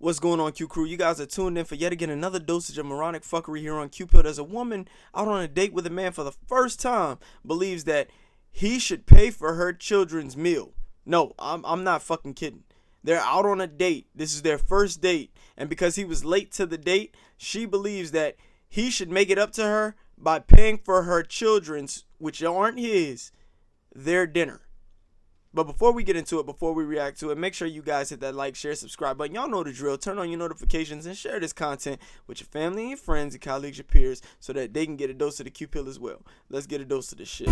What's going on, Q Crew? You guys are tuned in for yet again another dosage of moronic fuckery here on Q Pill. There's a woman out on a date with a man for the first time believes that he should pay for her children's meal. No, I'm not fucking kidding. They're out on a date. This is their first date. And because he was late to the date, she believes that he should make it up to her by paying for her children's, which aren't his, their dinner. But before we get into it, before we react to it, make sure you guys hit that like, share, subscribe button. Y'all know the drill. Turn on your notifications and share this content with your family and your friends, your colleagues, your peers, so that they can get a dose of the Q Pill as well. Let's get a dose of this shit.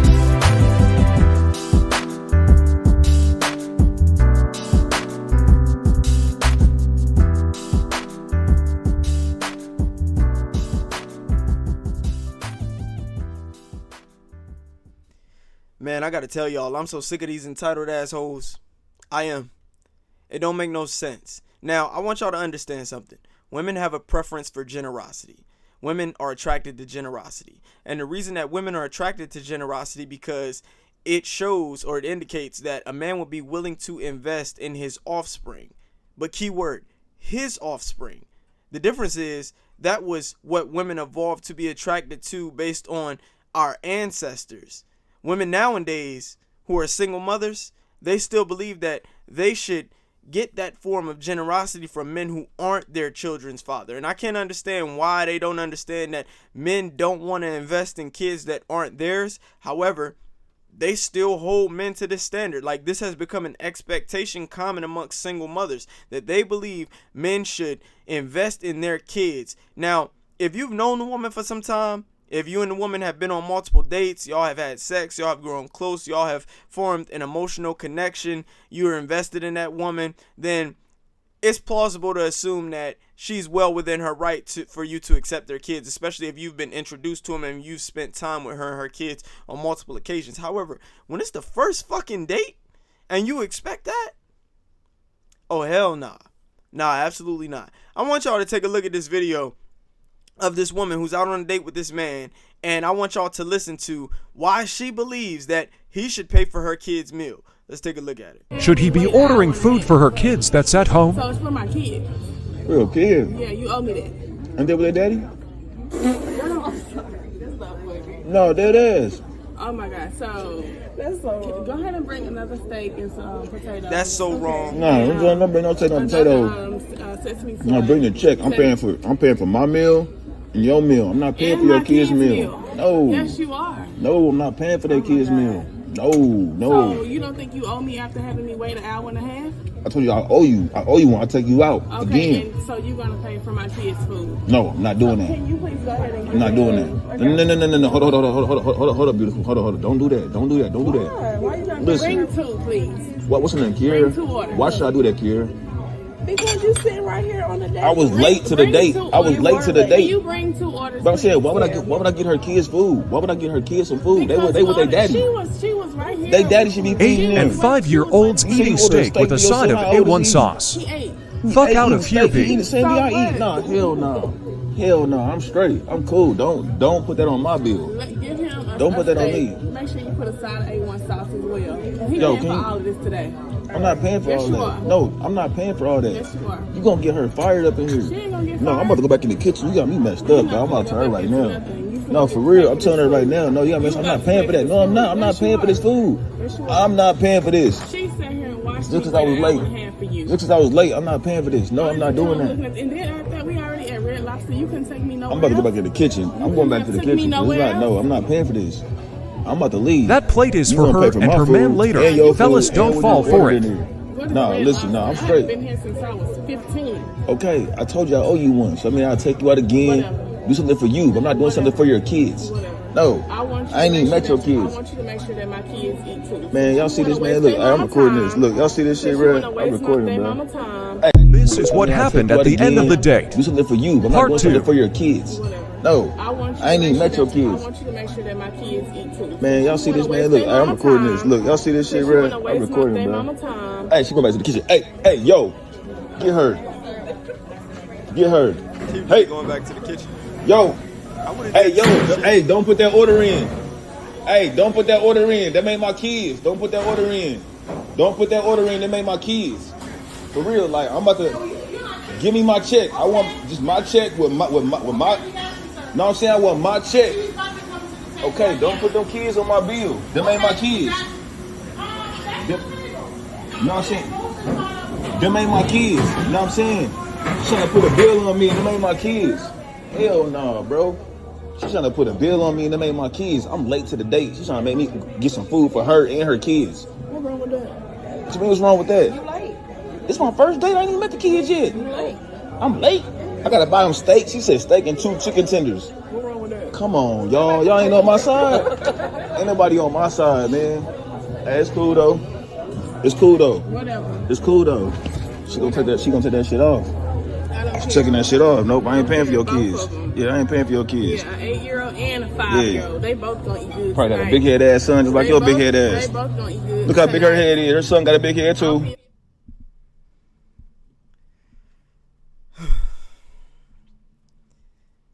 Man, I gotta tell y'all, I'm so sick of these entitled assholes. I am. It don't make no sense. Now, I want y'all to understand something. Women have a preference for generosity. Women are attracted to generosity. And the reason that women are attracted to generosity because it shows or it indicates that a man will be willing to invest in his offspring. But keyword, his offspring. The difference is that was what women evolved to be attracted to based on our ancestors. Women nowadays who are single mothers, they still believe that they should get that form of generosity from men who aren't their children's father. And I can't understand why they don't understand that men don't want to invest in kids that aren't theirs. However, they still hold men to this standard. Like, this has become an expectation common amongst single mothers that they believe men should invest in their kids. Now, if you've known the woman for some time, if you and the woman have been on multiple dates, y'all have had sex, y'all have grown close, y'all have formed an emotional connection, you're invested in that woman, then it's plausible to assume that she's well within her right for you to accept their kids, especially if you've been introduced to them and you've spent time with her and her kids on multiple occasions. However, when it's the first fucking date and you expect that, oh, hell nah. Nah, absolutely not. I want y'all to take a look at this video of this woman who's out on a date with this man, and I want y'all to listen to why she believes that he should pay for her kid's meal. Let's take a look at it. Should he be ordering food for her kids that's at home? So it's for my kid. Real kid? Yeah, you owe me that. And they with their daddy? No, that is. Oh my God, so go ahead and bring another steak and some potatoes. That's so wrong. No, don't bring no potatoes. Sesame seeds. No, bring the check. I'm paying for my meal and your meal. I'm not paying for your kids' meal. No. Yes, you are. No, I'm not paying for their kids' meal. No. So you don't think you owe me after having me wait an hour and a half? I told you I owe you. I owe you one. I'll take you out Okay, again. and so you're gonna pay for my kids' food? No, I'm not doing that. Can you please go ahead and I'm not doing that. No. Hold up, beautiful. Hold on. Don't do that. Don't do that. Why you not Listen. bring two, please? What's her name, Kiera? Bring 2 orders. Why should I do that, Kiera? Because you sitting right here on the date. I was late to the date. Can you bring 2 orders? But I'm saying, why would I get her kids food? Why would I get her kids some food? They with their daddy. She was right here. They daddy should be feeding 8 them. and 5-year-olds eating steak with a side of A1 sauce. He ate. Fuck out of here, He eating the B. same thing I eat. Nah, hell no. I'm straight. I'm cool. Don't put that on my bill. Give him Don't put that on steak. me. Make sure you put a side of A1 sauce as well. He Yo, paying for all of this today. I'm not paying for Yes, all you that. are. No, I'm not paying for all that. Yes, you are. You gonna get her fired up in here. She ain't gonna get No, I'm fired. about to go back in the kitchen. You got me messed up, dog. I'm about to tell her right now. No, for real. I'm telling her right now. No, you got me. I'm not paying for that. No, I'm not. I'm not paying for this food. I'm not paying for this. She sat here and watched Just me because I was for an hour and a late. half for you. Just because I was late, I'm not paying for this. No, I'm not doing that. And then after that, we already at Red Lobster. You couldn't take me nowhere. I'm about to go else. back in the kitchen. I'm going back to the Take me kitchen. It's nowhere not, no, else? I'm not paying for this. I'm about to leave. That plate is You for gonna her pay and my her food man later. and your Fellas, food don't and fall what you for ordered it. in here. Go to No, Red listen, no, Lobster. I'm I haven't straight. been here since I was 15. Okay, I told you I owe you one. So I mean, I'll take you out again. Whatever. Do something for you, but I'm not doing something for your kids. Whatever. No, I ain't even met your I kids. want you to make sure that my kids eat too. Man, y'all see this, man? Look, I'm recording this. Look, y'all see this shit, bro? I'm recording, bro. Hey, This is what happened at the end of the date. do something for you, but I'm not Part doing 2. something for your kids. No, I ain't even met your kids. I want you to make sure that my kids eat too. Man, y'all see this, man? Look, I'm recording this. Look, y'all see this shit, bro? I'm recording, bro. Hey, she go back to the kitchen. Hey, yo, get her. Get her. Hey, Going back to the kitchen. yo. Hey, don't put that order in. Hey, don't put that order in. That made my kids. Don't put that order in. Don't put that order in. That made my kids. For real, like, I'm about to. Give me my check. I want just my check with my. No, I'm saying I want my check. Okay, don't put them kids on my bill. Them ain't my kids. You know what I'm saying? Them ain't my kids. You know what I'm saying? She's trying to put a bill on me and them ain't my kids. Hell no, bro. She's trying to put a bill on me and them ain't my kids. I'm late to the date. She's trying to make me get some food for her and her kids. What's wrong with that? What you mean what's wrong with that? You late. It's my first date. I ain't even met the kids yet. You late. I'm late. I gotta buy them steak. She said steak and 2 chicken tenders. What's wrong with that? Come on, y'all. Y'all ain't on my side. Ain't nobody on my side, man. Hey, it's cool though. It's cool though. Whatever. It's cool though. She gonna take that shit off. She's checking that shit off. Nope, I ain't paying for your kids. Yeah, I ain't paying for your kids. Yeah, an 8-year-old and a 5-year-old. They both gonna eat good. Probably got a big head ass son just like your big head ass. They both gonna eat good. Look how big her head is. Her son got a big head too.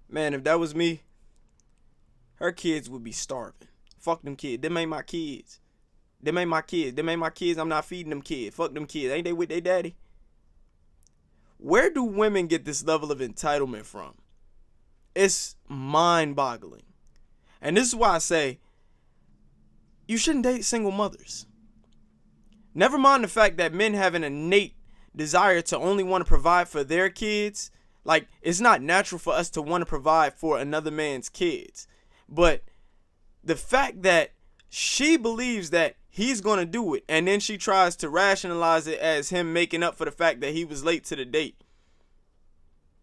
Man, if that was me, her kids would be starving. Fuck them kids. Them ain't my kids. Them ain't my kids. Them ain't my kids. I'm not feeding them kids. Fuck them kids. Ain't they with their daddy? Where do women get this level of entitlement from? It's mind-boggling. And this is why I say you shouldn't date single mothers. Never mind the fact that men have an innate desire to only want to provide for their kids. Like, it's not natural for us to want to provide for another man's kids. But the fact that she believes that he's going to do it, and then she tries to rationalize it as him making up for the fact that he was late to the date.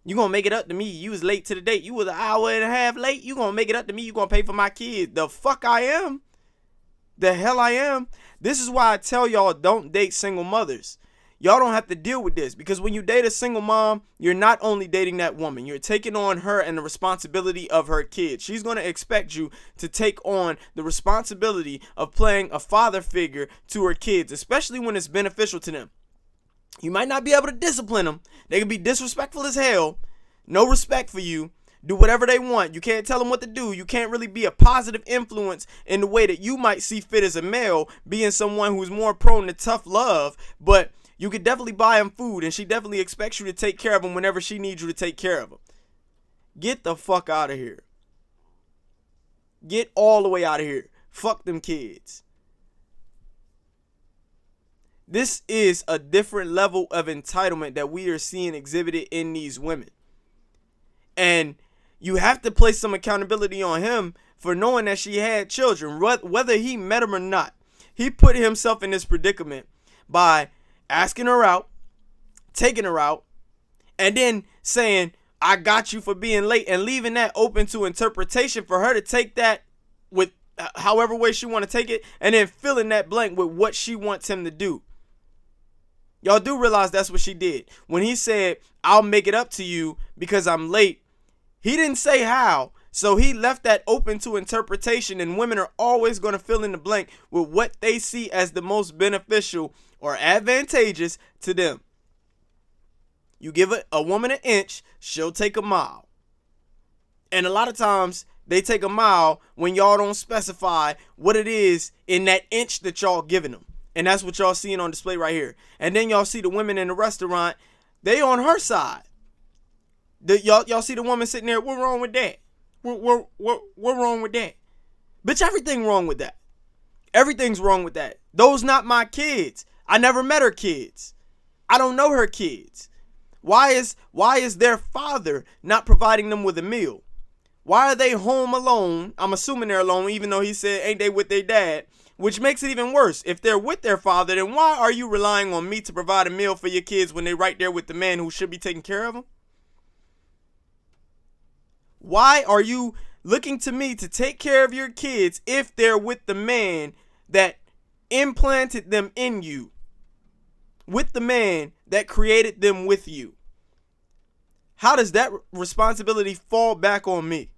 You going to make it up to me? You was late to the date. You was an hour and a half late. You going to make it up to me? You going to pay for my kids? The fuck I am? The hell I am? This is why I tell y'all don't date single mothers. Y'all don't have to deal with this, because when you date a single mom, you're not only dating that woman, you're taking on her and the responsibility of her kids. She's going to expect you to take on the responsibility of playing a father figure to her kids, especially when it's beneficial to them. You might not be able to discipline them. They can be disrespectful as hell, no respect for you, do whatever they want. You can't tell them what to do. You can't really be a positive influence in the way that you might see fit as a male, being someone who's more prone to tough love, but you could definitely buy him food, and she definitely expects you to take care of him whenever she needs you to take care of him. Get the fuck out of here. Get all the way out of here. Fuck them kids. This is a different level of entitlement that we are seeing exhibited in these women. And you have to place some accountability on him for knowing that she had children, whether he met them or not. He put himself in this predicament by asking her out, taking her out, and then saying, I got you for being late, and leaving that open to interpretation for her to take that with however way she want to take it, and then filling that blank with what she wants him to do. Y'all do realize that's what she did. When he said, I'll make it up to you because I'm late, he didn't say how. So he left that open to interpretation, and women are always going to fill in the blank with what they see as the most beneficial or advantageous to them. You give a woman an inch, she'll take a mile. And a lot of times they take a mile when y'all don't specify what it is in that inch that y'all giving them. And that's what y'all seeing on display right here. And then y'all see the women in the restaurant, they on her side. Y'all see the woman sitting there, what's wrong with that? What wrong with that? Bitch, everything wrong with that. Everything's wrong with that. Those not my kids. I never met her kids. I don't know her kids. Why is their father not providing them with a meal? Why are they home alone? I'm assuming they're alone, even though he said ain't they with their dad, which makes it even worse. If they're with their father, then why are you relying on me to provide a meal for your kids when they're right there with the man who should be taking care of them? Why are you looking to me to take care of your kids if they're with the man that implanted them in you? With the man that created them with you? How does that responsibility fall back on me?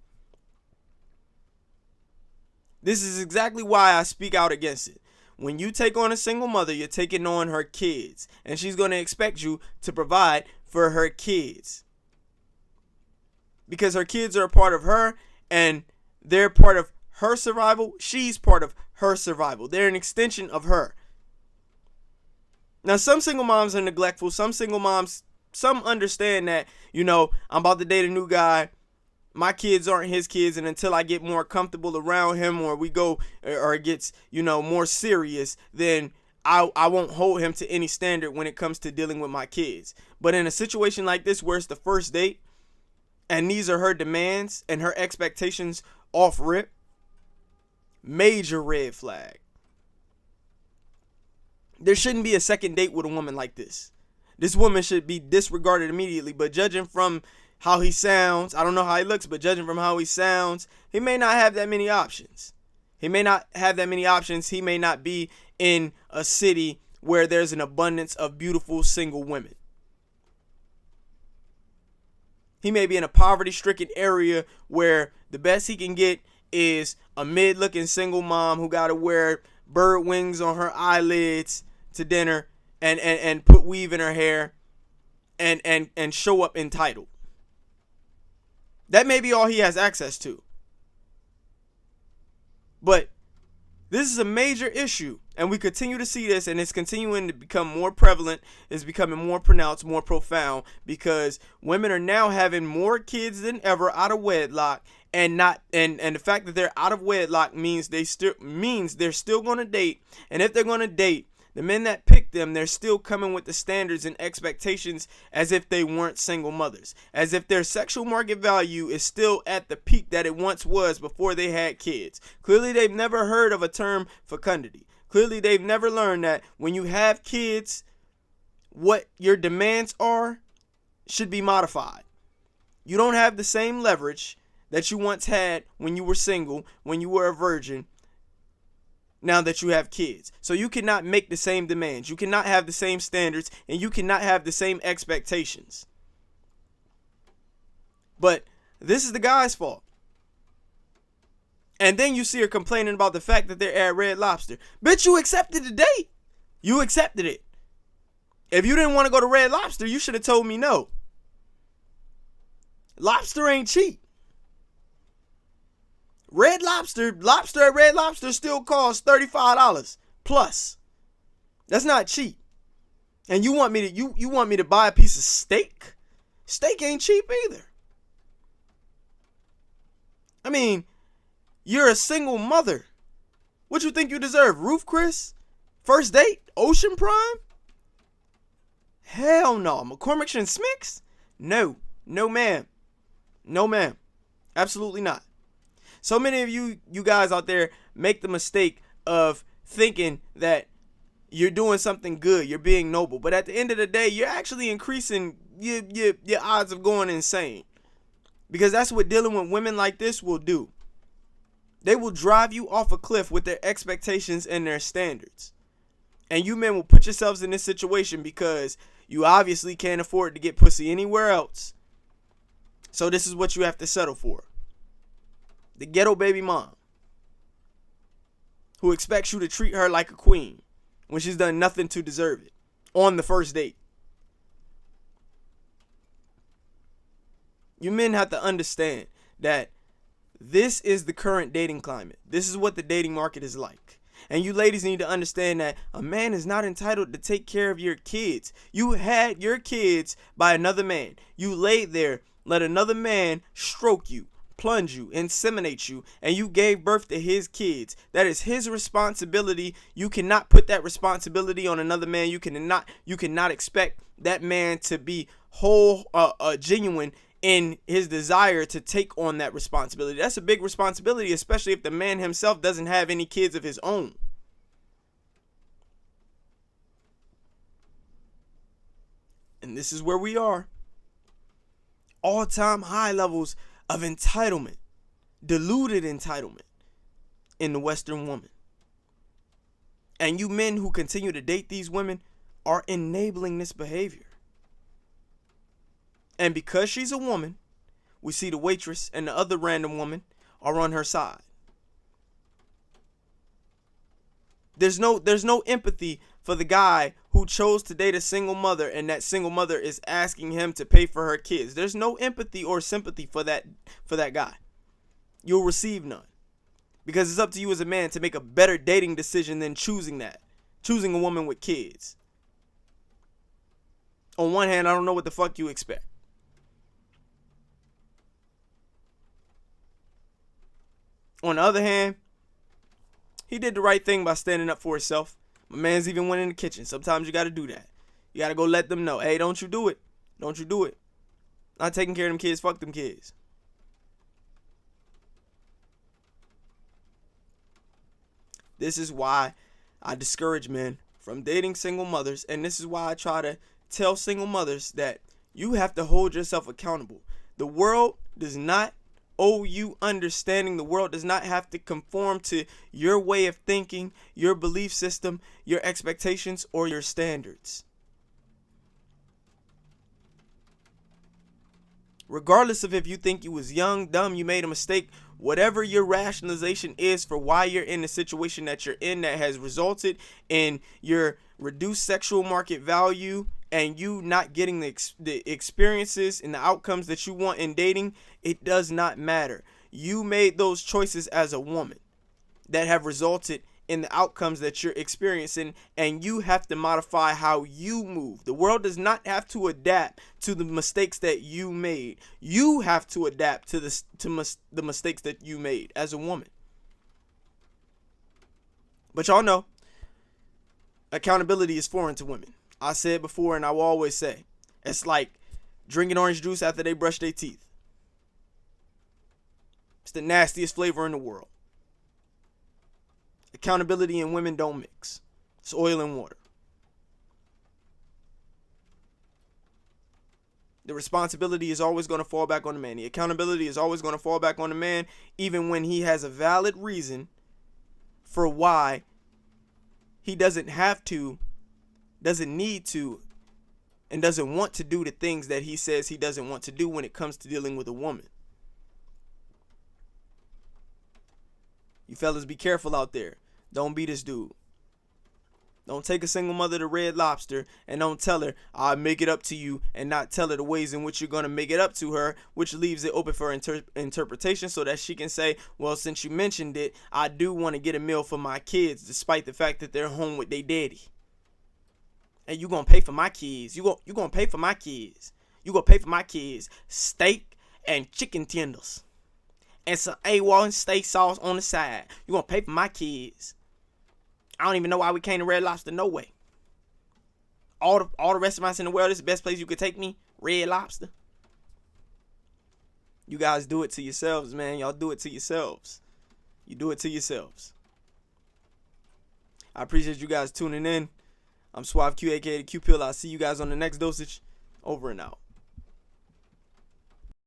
This is exactly why I speak out against it. When you take on a single mother, you're taking on her kids, and she's going to expect you to provide for her kids. Because her kids are a part of her, and they're part of her survival. She's part of her survival. They're an extension of her. Now, some single moms are neglectful. Some single moms some understand that, I'm about to date a new guy. My kids aren't his kids, and until I get more comfortable around him, or we go, or it gets, more serious, then I won't hold him to any standard when it comes to dealing with my kids. But in a situation like this where it's the first date, and these are her demands and her expectations off rip, major red flag. There shouldn't be a second date with a woman like this. This woman should be disregarded immediately. But judging from how he sounds, I don't know how he looks, but judging from how he sounds, he may not have that many options. He may not be in a city where there's an abundance of beautiful single women. He may be in a poverty-stricken area where the best he can get is a mid-looking single mom who got to wear bird wings on her eyelids to dinner and put weave in her hair and show up entitled. That may be all he has access to. But this is a major issue, and we continue to see this, and it's continuing to become more prevalent. It's becoming more pronounced, more profound, because women are now having more kids than ever out of wedlock, and the fact that they're out of wedlock means they're still going to date, and if they're going to date, the men that pick them, they're still coming with the standards and expectations as if they weren't single mothers, as if their sexual market value is still at the peak that it once was before they had kids. Clearly, they've never heard of a term fecundity. Clearly, they've never learned that when you have kids, what your demands are should be modified. You don't have the same leverage that you once had when you were single, when you were a virgin, now that you have kids. So you cannot make the same demands. You cannot have the same standards, and you cannot have the same expectations. But this is the guy's fault. And then you see her complaining about the fact that they're at Red Lobster. Bitch, you accepted the date. You accepted it. If you didn't want to go to Red Lobster, you should have told me no. Lobster ain't cheap. Lobster at Red Lobster still costs $35 plus. That's not cheap. And you want me to buy a piece of steak? Steak ain't cheap either. I mean, you're a single mother. What you think you deserve? Roof Chris? First date? Ocean Prime? Hell no. McCormick and Smicks? No. No ma'am. No ma'am. Absolutely not. So many of you guys out there make the mistake of thinking that you're doing something good, you're being noble, but at the end of the day, you're actually increasing your odds of going insane, because that's what dealing with women like this will do. They will drive you off a cliff with their expectations and their standards, and you men will put yourselves in this situation because you obviously can't afford to get pussy anywhere else, so this is what you have to settle for. The ghetto baby mom who expects you to treat her like a queen when she's done nothing to deserve it on the first date. You men have to understand that this is the current dating climate. This is what the dating market is like. And you ladies need to understand that a man is not entitled to take care of your kids. You had your kids by another man. You laid there, let another man stroke you, plunge you, inseminate you, and you gave birth to his kids. That is his responsibility. You cannot put that responsibility on another man. You cannot expect that man to be genuine in his desire to take on that responsibility. That's a big responsibility, especially if the man himself doesn't have any kids of his own. And this is where we are. All-time high levels of entitlement, deluded entitlement in the Western woman. And you men who continue to date these women are enabling this behavior. And because she's a woman, we see the waitress and the other random woman are on her side. There's no empathy for the guy who chose to date a single mother, and that single mother is asking him to pay for her kids. There's no empathy or sympathy for that guy. You'll receive none, because it's up to you as a man to make a better dating decision than choosing a woman with kids. On one hand, I don't know what the fuck you expect. On the other hand, he did the right thing by standing up for himself. My man's even went in the kitchen. Sometimes you got to do that. You got to go let them know, hey, don't you do it. Don't you do it. Not taking care of them kids, fuck them kids. This is why I discourage men from dating single mothers, and this is why I try to tell single mothers that you have to hold yourself accountable. The world does not owe you understanding. The world does not have to conform to your way of thinking, your belief system, your expectations, or your standards. Regardless of if you think you was young, dumb, you made a mistake, whatever your rationalization is for why you're in the situation that you're in that has resulted in your reduced sexual market value and you not getting the experiences and the outcomes that you want in dating, it does not matter. You made those choices as a woman that have resulted in the outcomes that you're experiencing, and you have to modify how you move. The world does not have to adapt to the mistakes that you made. You have to adapt to the mistakes that you made as a woman. But y'all know, accountability is foreign to women. I said before and I will always say, it's like drinking orange juice after they brush their teeth. It's the nastiest flavor in the world. Accountability and women don't mix. It's oil and water. The responsibility is always going to fall back on the man. The accountability is always going to fall back on the man, even when he has a valid reason for why he doesn't have to, doesn't need to, and doesn't want to do the things that he says he doesn't want to do when it comes to dealing with a woman. You fellas be careful out there. Don't be this dude. Don't take a single mother to Red Lobster and don't tell her, I'll make it up to you, and not tell her the ways in which you're going to make it up to her, which leaves it open for interpretation so that she can say, well, since you mentioned it, I do want to get a meal for my kids despite the fact that they're home with their daddy. And you going to pay for my kids. You going to pay for my kids. You going to pay for my kids steak and chicken tenders and some AWOL and steak sauce on the side. You going to pay for my kids. I don't even know why we came to Red Lobster. No way. All the restaurants in the world, this is the best place you could take me. Red Lobster. You guys do it to yourselves, man. Y'all do it to yourselves. You do it to yourselves. I appreciate you guys tuning in. I'm Suave Q, aka the Q Pill. I'll see you guys on the next dosage. Over and out.